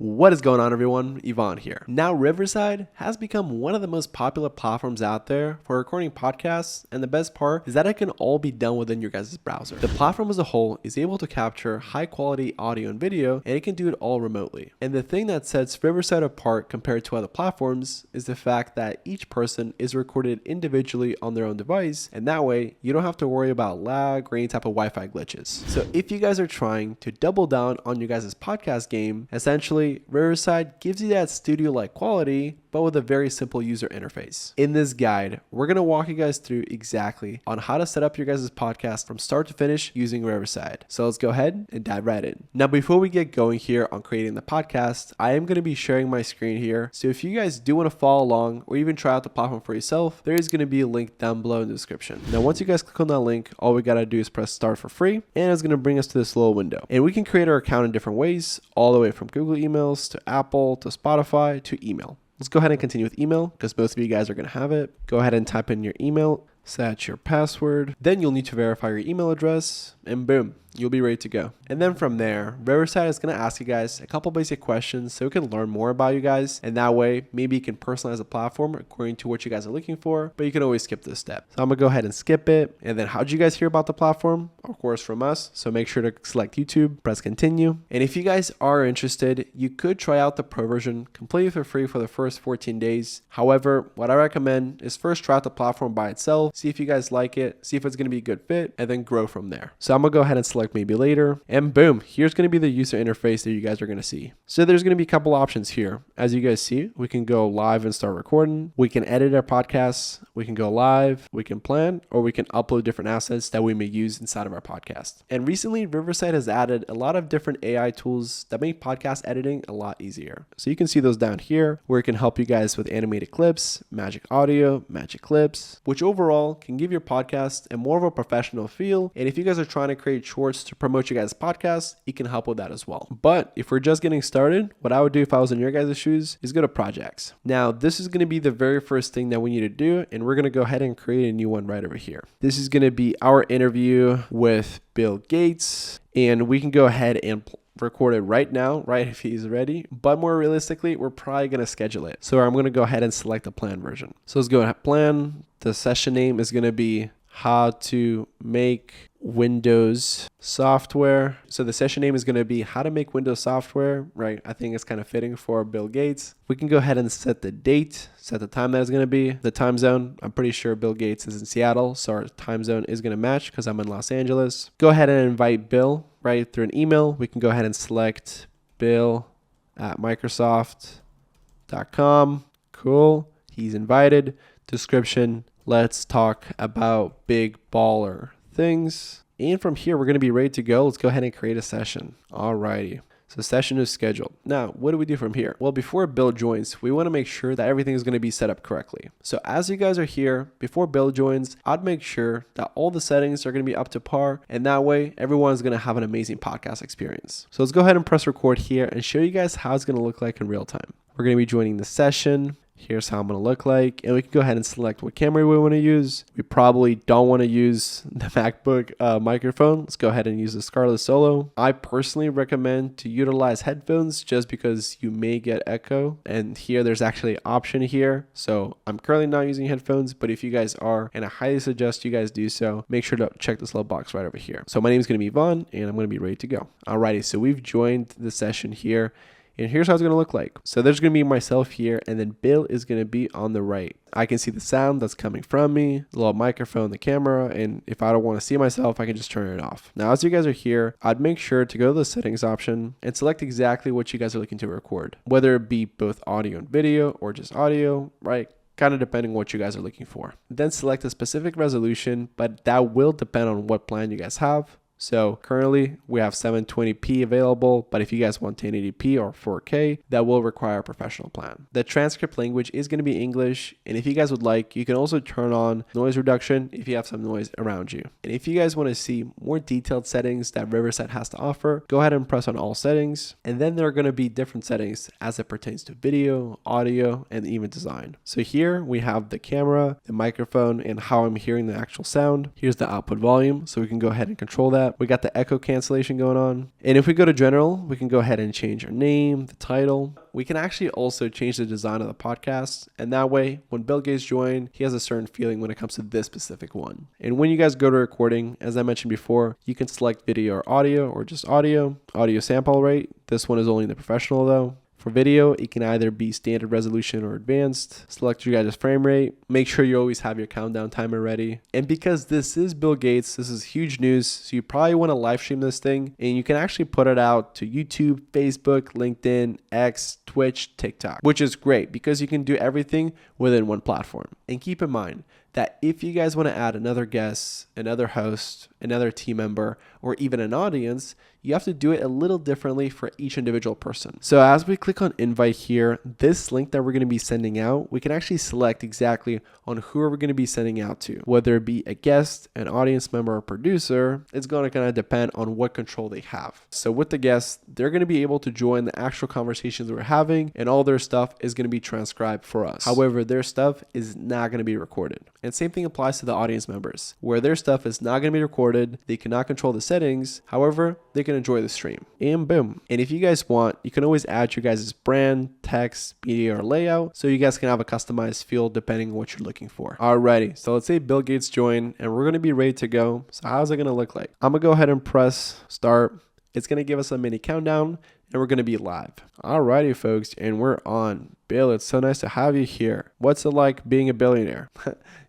What is going on, everyone? Yvonne here. Now, Riverside has become one of the most popular platforms out there for recording podcasts, and the best part is that it can all be done within your guys' browser. The platform as a whole is able to capture high quality audio and video, and it can do it all remotely. And the thing that sets Riverside apart compared to other platforms is the fact that each person is recorded individually on their own device, and that way you don't have to worry about lag or any type of Wi-Fi glitches. So if you guys are trying to double down on your guys' podcast game, essentially Riverside gives you that studio-like quality, but with a very simple user interface. In this guide, we're going to walk you guys through exactly on how to set up your guys' podcast from start to finish using Riverside. So let's go ahead and dive right in. Now, before we get going here on creating the podcast, I am going to be sharing my screen here. So if you guys do want to follow along or even try out the platform for yourself, there is going to be a link down below in the description. Now, once you guys click on that link, all we got to do is press start for free, and it's going to bring us to this little window. And we can create our account in different ways, all the way from Google emails to Apple to Spotify to email. Let's go ahead and continue with email because most of you guys are going to have it. Go ahead and type in your email, set your password. Then you'll need to verify your email address, and boom, you'll be ready to go. And then from there, Riverside is going to ask you guys a couple basic questions so we can learn more about you guys. And that way, maybe you can personalize the platform according to what you guys are looking for, but you can always skip this step. So I'm going to go ahead and skip it. And then how'd you guys hear about the platform? Of course, from us. So make sure to select YouTube, press continue. And if you guys are interested, you could try out the pro version completely for free for the first 14 days. However, what I recommend is first try out the platform by itself, see if you guys like it, see if it's going to be a good fit, and then grow from there. So I'm going to go ahead and select maybe later, and boom, here's going to be the user interface that you guys are going to see. So there's going to be a couple options here. As you guys see, we can go live and start recording. We can edit our podcasts. We can go live. We can plan, or we can upload different assets that we may use inside of our podcast. And recently, Riverside has added a lot of different AI tools that make podcast editing a lot easier. So you can see those down here, where it can help you guys with animated clips, magic audio, magic clips, which overall can give your podcast a more of a professional feel. And if you guys are trying to create shorts to promote your guys' podcast, it can help with that as well. But if we're just getting started, what I would do if I was in your guys' shoes is go to projects. Now, this is going to be the very first thing that we need to do, and we're going to go ahead and create a new one right over here. This is going to be our interview with Bill Gates, and we can go ahead and record it right now, right, if he's ready. But more realistically, we're probably going to schedule it. So I'm going to go ahead and select the plan version. So let's go ahead and plan. The session name is going to be how to make Windows software. So the session name is going to be how to make Windows software, right? I think it's kind of fitting for Bill Gates. We can go ahead and set the date, set the time that is going to be, the time zone. I'm pretty sure Bill Gates is in Seattle, so our time zone is going to match because I'm in Los Angeles. Go ahead and invite Bill, right, through an email. We can go ahead and select bill@microsoft.com. Cool. He's invited. Description: let's talk about big baller things. And from here, we're going to be ready to go. Let's go ahead and create a session. Alrighty. So session is scheduled. Now, what do we do from here? Well, before Bill joins, we want to make sure that everything is going to be set up correctly. So as you guys are here, before Bill joins, I'd make sure that all the settings are going to be up to par. And that way, everyone is going to have an amazing podcast experience. So let's go ahead and press record here and show you guys how it's going to look like in real time. We're going to be joining the session. Here's how I'm going to look like. And we can go ahead and select what camera we want to use. We probably don't want to use the MacBook microphone. Let's go ahead and use the Scarlett Solo. I personally recommend to utilize headphones just because you may get echo. And here there's actually an option here. So I'm currently not using headphones, but if you guys are, and I highly suggest you guys do so, make sure to check this little box right over here. So my name is going to be Yvonne, and I'm going to be ready to go. Alrighty, so we've joined the session here. And here's how it's going to look like. So there's going to be myself here, and then Bill is going to be on the right. I can see the sound that's coming from me, the little microphone, the camera, and if I don't want to see myself, I can just turn it off. Now, as you guys are here, I'd make sure to go to the settings option and select exactly what you guys are looking to record, whether it be both audio and video or just audio, right? Kind of depending on what you guys are looking for. Then select a specific resolution, but that will depend on what plan you guys have. So currently we have 720p available, but if you guys want 1080p or 4K, that will require a professional plan. The transcript language is going to be English, and if you guys would like, you can also turn on noise reduction if you have some noise around you. And if you guys want to see more detailed settings that Riverside has to offer, go ahead and press on all settings, and then there are going to be different settings as it pertains to video, audio, and even design. So here we have the camera, the microphone, and how I'm hearing the actual sound. Here's the output volume, so we can go ahead and control that. that. We got the echo cancellation going on. And if we go to general, we can go ahead and change our name, the title. We can actually also change the design of the podcast. And that way, when Bill Gates joins, he has a certain feeling when it comes to this specific one. And when you guys go to recording, as I mentioned before, you can select video or just audio sample rate. This one is only the professional though. For video, it can either be standard resolution or advanced. Select your guys' frame rate. Make sure you always have your countdown timer ready. And because this is Bill Gates, this is huge news. So you probably want to live stream this thing, and you can actually put it out to YouTube, Facebook, LinkedIn, X, Twitch, TikTok, which is great because you can do everything within one platform. And keep in mind that if you guys want to add another guest, another host, another team member, or even an audience, you have to do it a little differently for each individual person. So as we click on invite here, this link that we're going to be sending out, we can actually select exactly on who we're going to be sending out to. Whether it be a guest, an audience member, or producer, it's going to kind of depend on what control they have. So with the guests, they're going to be able to join the actual conversations we're having, and all their stuff is going to be transcribed for us. However, their stuff is not going to be recorded. And same thing applies to the audience members, where their stuff is not going to be recorded. They cannot control the settings. However, they can enjoy the stream. And boom. And if you guys want, you can always add your guys' brand, text, media, or layout, so you guys can have a customized feel depending on what you're looking for. Alrighty, so let's say Bill Gates joined, and we're going to be ready to go. So how's it going to look like? I'm going to go ahead and press start. It's going to give us a mini countdown, and we're going to be live. Alrighty, folks, and we're on. Bill, it's so nice to have you here. What's it like being a billionaire?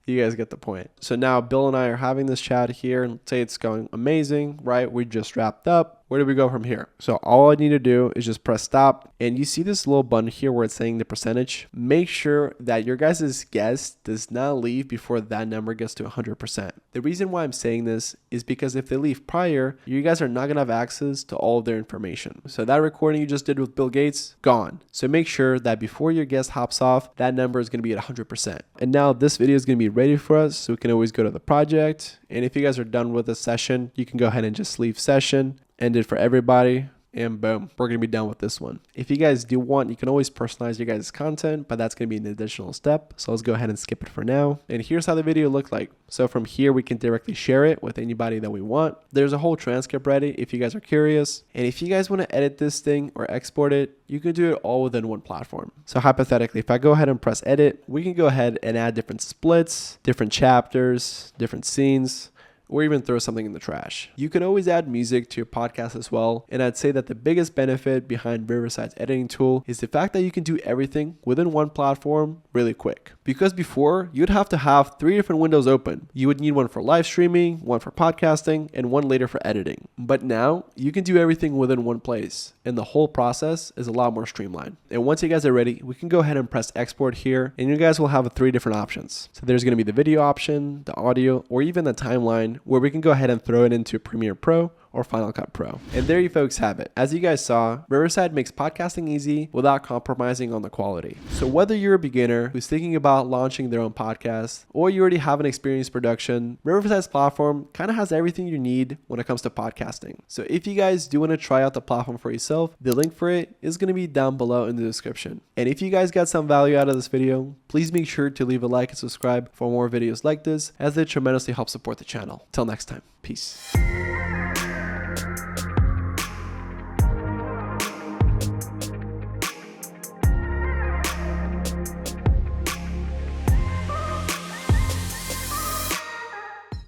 You guys get the point. So now Bill and I are having this chat here, and let's say it's going amazing, right? We just wrapped up. Where do we go from here? So all I need to do is just press stop, and you see this little button here where it's saying the percentage. Make sure that your guys' guess does not leave before that number gets to 100%. The reason why I'm saying this is because if they leave prior, you guys are not gonna have access to all of their information. So that recording you just did with Bill Gates, gone. So make sure that before your guest hops off, that number is gonna be at 100%. And now this video is gonna be ready for us, so we can always go to the project. And if you guys are done with the session, you can go ahead and just leave session. End it for everybody, and boom, we're going to be done with this one. If you guys do want, you can always personalize your guys' content, but that's going to be an additional step. So let's go ahead and skip it for now. And here's how the video looked like. So from here, we can directly share it with anybody that we want. There's a whole transcript ready if you guys are curious. And if you guys want to edit this thing or export it, you can do it all within one platform. So hypothetically, if I go ahead and press edit, we can go ahead and add different splits, different chapters, different scenes, or even throw something in the trash. You can always add music to your podcast as well, and I'd say that the biggest benefit behind Riverside's editing tool is the fact that you can do everything within one platform really quick. Because before, you'd have to have 3 different windows open. You would need one for live streaming, one for podcasting, and one later for editing. But now, you can do everything within one place, and the whole process is a lot more streamlined. And once you guys are ready, we can go ahead and press export here, and you guys will have 3 different options. So there's going to be the video option, the audio, or even the timeline, where we can go ahead and throw it into Premiere Pro or Final Cut Pro. And there you folks have it. As you guys saw, Riverside makes podcasting easy without compromising on the quality. So whether you're a beginner who's thinking about launching their own podcast, or you already have an experienced production, Riverside's platform kind of has everything you need when it comes to podcasting. So if you guys do want to try out the platform for yourself, the link for it is going to be down below in the description. And if you guys got some value out of this video, please make sure to leave a like and subscribe for more videos like this, as they tremendously help support the channel. Till next time, peace.